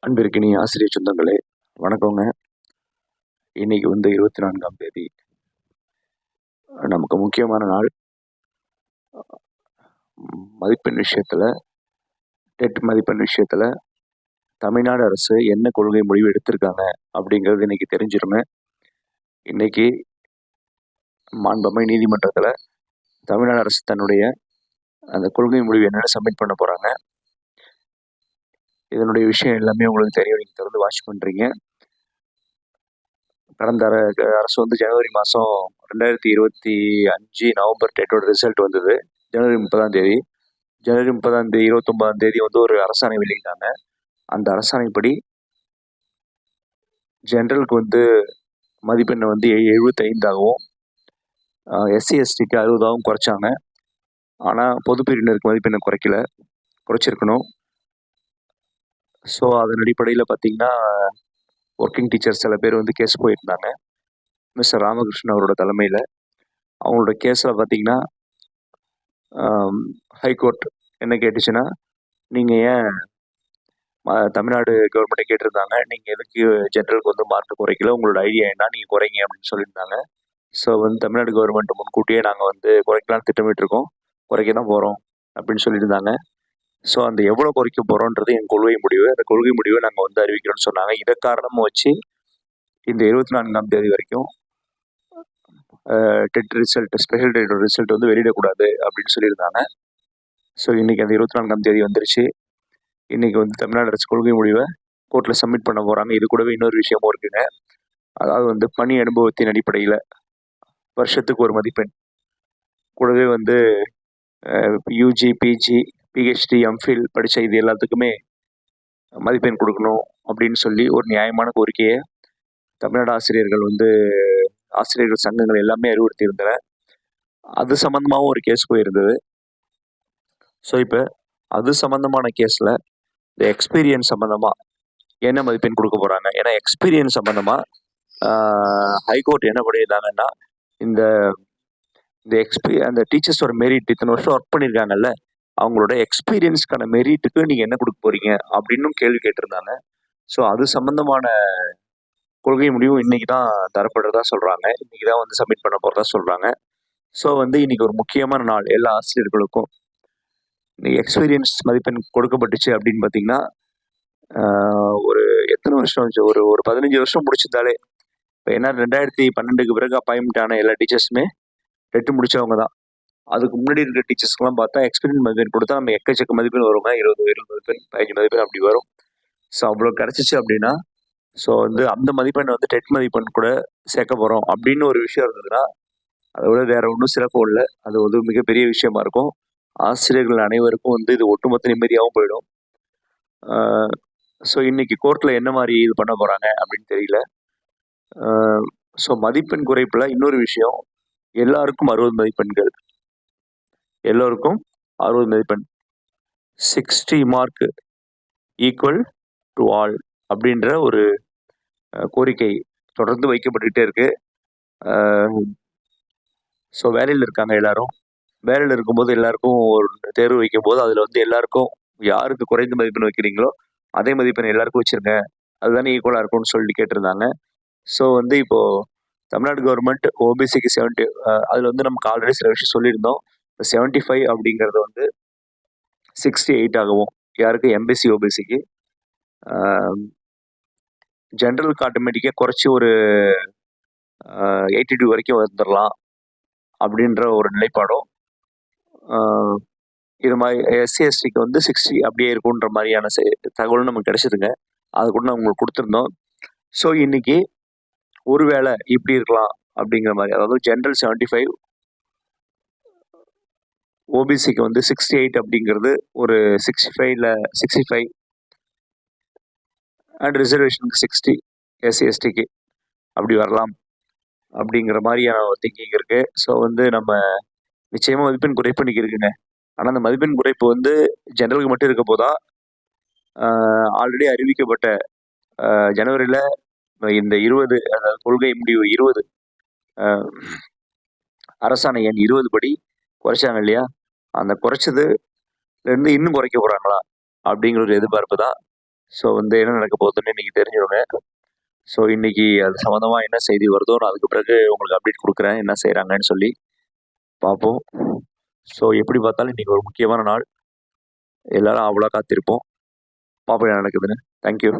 அன்பிற்கினிய ஆசிரியர் சொந்தங்களே, வணக்கங்க. இன்னைக்கு 24ஆம் தேதி. நமக்கு முக்கியமான நாள். மதிப்பெண் விஷயத்துல, டெட் மதிப்பெண் விஷயத்துல தமிழ்நாடு அரசு என்ன கொள்கை முடிவு எடுத்திருக்காங்க அப்படிங்கிறது இன்னைக்கு தெரிஞ்சிருங்க. இன்னைக்கு மாண்புமிகு நீதிமன்றத்துல தமிழ்நாடு அரசு தன்னுடைய அந்த கொள்கை முடிவு என்னன்னு சப்மிட் பண்ண போறாங்க. இதனுடைய விஷயம் எல்லாமே உங்களுக்கு தெரியும். நீங்க தொடர்ந்து வாட்ச் பண்றீங்க. கடந்த அரசு ஜனவரி மாதம் 2025 நவம்பர் டெட்டோட ரிசல்ட் வந்தது. ஜனவரி 30ஆம் தேதி. ஜனவரி 30ஆம் தேதி 29ஆம் தேதி ஒரு அரசாணை வெளியிட்டாங்க. அந்த அரசாணைப்படி ஜென்ரலுக்கு மதிப்பெண்ணை 75ஆகவும் எஸ்சி எஸ்டிக்கு 60ஆகவும் குறைச்சாங்க. ஆனால் பொது பிரிவினருக்கு மதிப்பெண்ணை குறைச்சிருக்கணும். ஸோ அதன் அடிப்படையில் பார்த்தீங்கன்னா ஒர்க்கிங் டீச்சர்ஸ் சில பேர் கேஸ் போயிருந்தாங்க. மிஸ்டர் ராமகிருஷ்ணன் அவரோட தலைமையில் அவங்களோட கேஸில் பார்த்தீங்கன்னா ஹைகோர்ட் என்ன கேட்டுச்சுன்னா, நீங்கள் ஏன் தமிழ்நாடு கவர்மெண்ட்டை கேட்டிருந்தாங்க, நீங்கள் எதுக்கு ஜென்ரலுக்கு மார்க் குறைக்கல, உங்களோட ஐடியா என்ன, நீங்கள் குறைங்க அப்படின்னு சொல்லியிருந்தாங்க. ஸோ தமிழ்நாடு கவர்மெண்ட் முன்கூட்டியே நாங்கள் குறைக்கலான்னு திட்டமிட்டிருக்கோம், குறைக்க தான் போகிறோம் அப்படின்னு சொல்லியிருந்தாங்க. ஸோ அந்த எவ்வளோ குறைக்க போகிறோன்றது எங்கள் கொள்கை முடிவு. அந்த கொள்கை முடிவை நாங்கள் அறிவிக்கிறோன்னு சொன்னாங்க. இதை காரணமாக வச்சு இந்த 24ஆம் தேதி வரைக்கும் டெட் ரிசல்ட், ஸ்பெஷல் டெட்டோட ரிசல்ட் வெளியிடக்கூடாது அப்படின்னு சொல்லியிருந்தாங்க. ஸோ இன்னைக்கு அந்த 24ஆம் தேதி வந்துருச்சு. இன்னைக்கு தமிழ்நாடு அரசு கொள்கை முடிவை கோர்ட்டில் சப்மிட் பண்ண போகிறாங்க. இது கூடவே இன்னொரு விஷயமும் இருக்குங்க. அதாவது பணி அனுபவத்தின் அடிப்படையில் வருஷத்துக்கு ஒரு மதிப்பெண், கூடவே யூஜி, பிஜி, பிஹெச்டி, எம்ஃபில் படித்த இது எல்லாத்துக்குமே மதிப்பெண் கொடுக்கணும் அப்படின்னு சொல்லி ஒரு நியாயமான கோரிக்கையை தமிழ்நாடு ஆசிரியர்கள் சங்கங்கள் எல்லாமே அறிவுறுத்தி இருந்தன. அது சம்மந்தமாகவும் ஒரு கேஸ் போயிருந்தது. ஸோ இப்போ அது சம்மந்தமான கேஸில் இந்த எக்ஸ்பீரியன்ஸ் சம்மந்தமாக என்ன மதிப்பெண் கொடுக்க போகிறாங்க. ஏன்னா எக்ஸ்பீரியன்ஸ் சம்மந்தமாக ஹைகோர்ட் என்ன பண்ணியிருந்தாங்கன்னா, இந்த அந்த டீச்சர்ஸோட மெரிட், இத்தனை வருஷம் ஒர்க் பண்ணியிருக்காங்கல்ல, அவங்களோட எக்ஸ்பீரியன்ஸ்க்கான மெரிட்டுக்கு நீங்கள் என்ன கொடுக்க போகிறீங்க அப்படின்னு கேள்வி கேட்டிருந்தாங்க. ஸோ அது சம்மந்தமான கொள்கை முடிவும் இன்னைக்கு தான் தரப்படுறதா சொல்கிறாங்க. இன்னைக்கு தான் சப்மிட் பண்ண போகிறதா சொல்கிறாங்க. ஸோ இன்னைக்கு ஒரு முக்கியமான நாள் எல்லா ஆசிரியர்களுக்கும். இன்னைக்கு எக்ஸ்பீரியன்ஸ் மதிப்பெண் கொடுக்கப்பட்டுச்சு அப்படின்னு பார்த்தீங்கன்னா, ஒரு எத்தனை வருஷம் ஒரு 15 வருஷம் முடிச்சிருந்தாலே, இப்போ ஏன்னா 2012க்கு பிறகு அப்பாயின்மெண்ட் ஆன எல்லா டீச்சர்ஸுமே டெட்டு முடிச்சவங்க தான். அதுக்கு முன்னாடி இருக்கிற டீச்சர்ஸ்க்குலாம் பார்த்தா எக்ஸ்பீரியன்ஸ் மதிப்பெண் கொடுத்தா நம்ம எக்கச்சக்க மதிப்பெண் வருங்க. 20 மதிப்பெண், 15 மதிப்பெண் அப்படி வரும். ஸோ அவ்வளோ கிடச்சிச்சு அப்படின்னா, ஸோ அந்த மதிப்பெண் டெட் மதிப்பெண் கூட சேர்க்க போகிறோம் அப்படின்னு ஒரு விஷயம் இருந்ததுன்னா, அதை விட வேற ஒன்றும் சிறப்பும் இல்லை. அது மிகப்பெரிய விஷயமா இருக்கும். ஆசிரியர்கள் அனைவருக்கும் இது ஒட்டுமொத்த நிம்மதியாகவும் போயிடும். ஸோ இன்னைக்கு கோர்ட்டில் என்ன மாதிரி இது பண்ண போகிறாங்க அப்படின்னு தெரியல. ஸோ மதிப்பெண் குறைப்பில் இன்னொரு விஷயம், எல்லாருக்கும் 60 மதிப்பெண்கள், எல்லோருக்கும் 60 மதிப்பெண், 60 மார்க் ஈக்குவல் டு ஆல் அப்படின்ற ஒரு கோரிக்கை தொடர்ந்து வைக்கப்பட்டுக்கிட்டே இருக்கு. ஸோ வேலையில் இருக்காங்க எல்லாரும். வேலையில் இருக்கும்போது எல்லாருக்கும் ஒரு தேர்வு வைக்கும்போது அதில் எல்லாருக்கும் யாருக்கு குறைந்த மதிப்பெண் வைக்கிறீங்களோ அதே மதிப்பெண் எல்லாருக்கும் வச்சிருங்க, அதுதானே ஈக்குவலாக இருக்கும்னு சொல்லிட்டு கேட்டிருந்தாங்க. ஸோ இப்போ தமிழ்நாடு கவர்மெண்ட் ஓபிசிக்கு 70, அதில் நமக்கு ஆல்ரெடி சில விஷயம் சொல்லியிருந்தோம். 75 அப்படிங்கிறது 68 ஆகவும், யாருக்கு எம்பிசி ஓபிசிக்கு, ஜென்ரலுக்கு ஆட்டோமேட்டிக்காக குறைச்சி ஒரு 82 வரைக்கும் வந்துடலாம் அப்படின்ற ஒரு நிலைப்பாடும், இது மாதிரி எஸ்சி எஸ்டிக்கு 60 அப்படியே இருக்குன்ற மாதிரியான தகவலும் நமக்கு கிடைச்சதுங்க. அது கூட நான் உங்களுக்கு கொடுத்துருந்தோம். ஸோ இன்னைக்கு ஒருவேளை இப்படி இருக்கலாம் அப்படிங்கிற மாதிரி, அதாவது ஜென்ரல் 75, ஓபிசிக்கு 68 அப்படிங்கிறது ஒரு 65 அண்ட் ரிசர்வேஷனுக்கு 60, எஸ்சி எஸ்டிக்கு அப்படி வரலாம் அப்படிங்கிற மாதிரியான ஒரு திங்கிங் இருக்கு. ஸோ நம்ம நிச்சயமா மதிப்பெண் குறைப்பு இன்னைக்கு இருக்குங்க. ஆனால் அந்த மதிப்பெண் குறைப்பு ஜெனரலுக்கு மட்டும் இருக்க போதா, ஆல்ரெடி அறிவிக்கப்பட்ட ஜனவரியில் இந்த 20, அதாவது கொள்கை முடிவு 20, அரசாணை எண் 20 படி குறைச்சாங்க இல்லையா, அந்த குறைச்சதுலேருந்து இன்னும் குறைக்க போகிறாங்களா அப்படிங்கிற ஒரு எதிர்பார்ப்பு தான் ஸோ வந்து என்ன நடக்க போகுதுன்னு இன்றைக்கி தெரிஞ்சிடுங்க. ஸோ இன்றைக்கி அது சம்மந்தமாக என்ன செய்தி வருதோ நான் அதுக்கு பிறகு உங்களுக்கு அப்டேட் கொடுக்குறேன் என்ன செய்கிறாங்கன்னு சொல்லி பார்ப்போம். ஸோ எப்படி பார்த்தாலும் இன்றைக்கி ஒரு முக்கியமான நாள். எல்லோரும் அவ்வளோ காத்திருப்போம். பார்ப்போம் என்ன நடக்குதுன்னு. தேங்க்யூ.